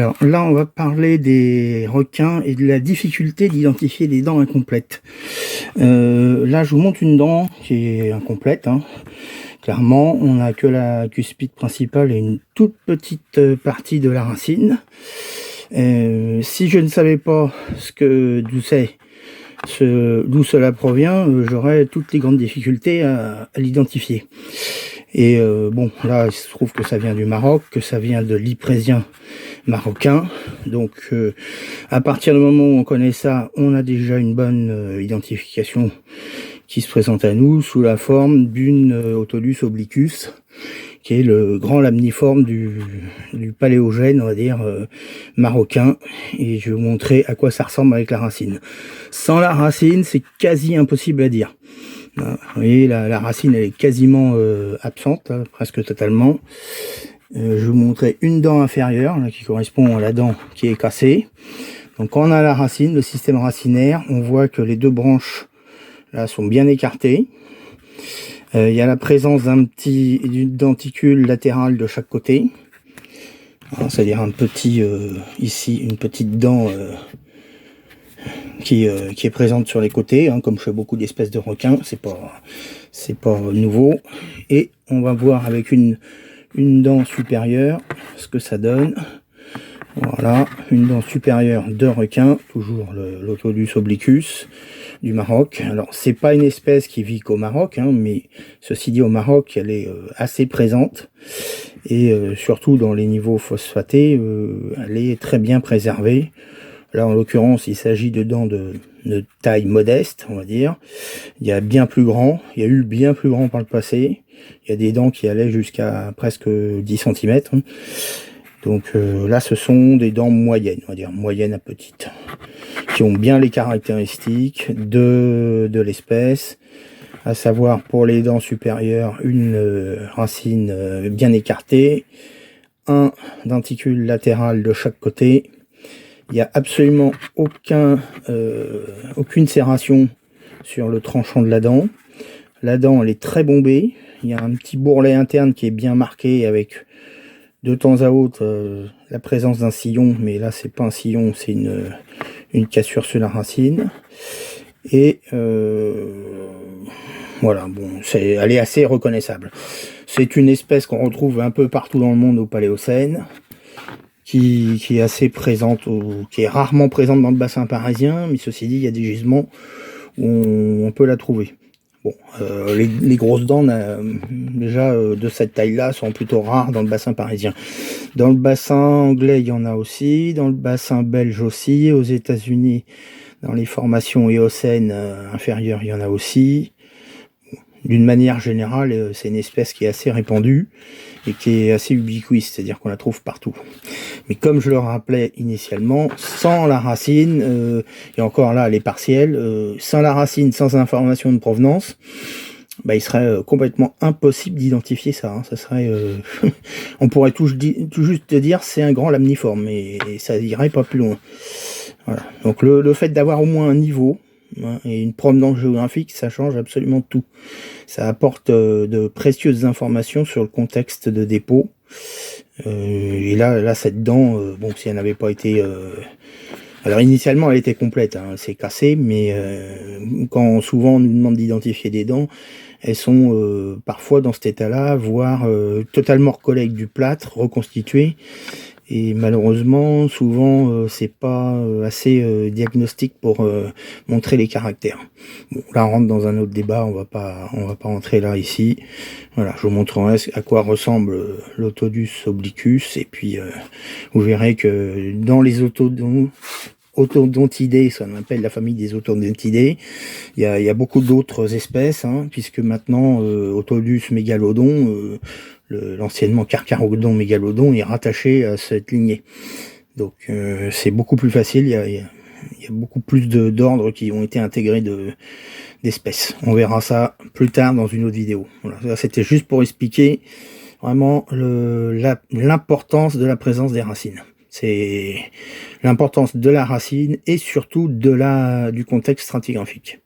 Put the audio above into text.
Alors là, on va parler des requins et de la difficulté d'identifier des dents incomplètes. Là, je vous montre une dent qui est incomplète. Clairement, on n'a que la cuspide principale et une toute petite partie de la racine. Si je ne savais pas d'où cela provient, j'aurais toutes les grandes difficultés à l'identifier. Et bon, là, il se trouve que ça vient du Maroc, que ça vient de l'hyprésien marocain. Donc, à partir du moment où on connaît ça, on a déjà une bonne identification qui se présente à nous sous la forme d'une Otolus obliquus, qui est le grand lamniforme du paléogène, on va dire, marocain. Et je vais vous montrer à quoi ça ressemble avec la racine. Sans la racine, c'est quasi impossible à dire. Vous voyez, la racine elle est quasiment absente, hein, presque totalement. Je vais vous montrer une dent inférieure là, qui correspond à la dent qui est cassée. Donc quand on a la racine, le système racinaire, on voit que les deux branches là sont bien écartées. Il y a la présence d'une denticule latérale de chaque côté. C'est-à-dire un petit ici une petite dent qui est présente sur les côtés, comme chez beaucoup d'espèces de requins, c'est pas nouveau. Et on va voir avec une dent supérieure ce que ça donne. Voilà, une dent supérieure de requin, toujours l'Otolus obliquus du Maroc. Alors c'est pas une espèce qui vit qu'au Maroc, mais ceci dit, au Maroc elle est assez présente et surtout dans les niveaux phosphatés, elle est très bien préservée. Là, en l'occurrence, il s'agit de dents de taille modeste, on va dire. Il y a bien plus grand, il y a eu bien plus grand par le passé. Il y a des dents qui allaient jusqu'à presque 10 cm. Donc là, ce sont des dents moyennes, on va dire moyennes à petites, qui ont bien les caractéristiques de l'espèce, à savoir pour les dents supérieures, une racine bien écartée, un denticule latéral de chaque côté. Il n'y a absolument aucune serration sur le tranchant de la dent. La dent, elle est très bombée. Il y a un petit bourrelet interne qui est bien marqué avec de temps à autre la présence d'un sillon. Mais là, c'est pas un sillon, c'est une cassure sur la racine. Et voilà, bon, elle est assez reconnaissable. C'est une espèce qu'on retrouve un peu partout dans le monde au Paléocène. Qui est assez présente, qui est rarement présente dans le bassin parisien, mais ceci dit, il y a des gisements où on peut la trouver. Bon, les grosses dents, déjà de cette taille-là, sont plutôt rares dans le bassin parisien. Dans le bassin anglais, il y en a aussi, dans le bassin belge aussi, aux États-Unis, dans les formations éocènes inférieures, il y en a aussi. D'une manière générale, c'est une espèce qui est assez répandue et qui est assez ubiquiste, c'est-à-dire qu'on la trouve partout. Mais comme je le rappelais initialement, sans la racine, et encore là elle est partielle, sans la racine, sans information de provenance, il serait complètement impossible d'identifier ça. Ça serait, on pourrait tout juste dire c'est un grand lamniforme, mais ça irait pas plus loin. Voilà. Donc le fait d'avoir au moins un niveau, et une provenance géographique, ça change absolument tout. Ça apporte de précieuses informations sur le contexte de dépôt. Et là cette dent, bon, si elle n'avait pas été... Alors initialement elle était complète, c'est cassé, mais quand souvent on nous demande d'identifier des dents, elles sont parfois dans cet état-là, voire totalement recollées avec du plâtre, reconstituées. Et malheureusement, souvent, c'est pas assez diagnostique pour montrer les caractères. Bon, là, on rentre dans un autre débat, on va pas rentrer là ici. Voilà, je vous montrerai à quoi ressemble l'Otolus obliquus, et puis vous verrez que dans les Otodontidés, ça on appelle la famille des Otodontidés, il y a beaucoup d'autres espèces, puisque maintenant Otolus mégalodon, l'anciennement Carcharodon mégalodon est rattaché à cette lignée. Donc c'est beaucoup plus facile, il y a beaucoup plus d'ordres qui ont été intégrés d'espèces. On verra ça plus tard dans une autre vidéo. Voilà, c'était juste pour expliquer vraiment l'importance de la présence des racines. C'est l'importance de la racine et surtout du contexte stratigraphique.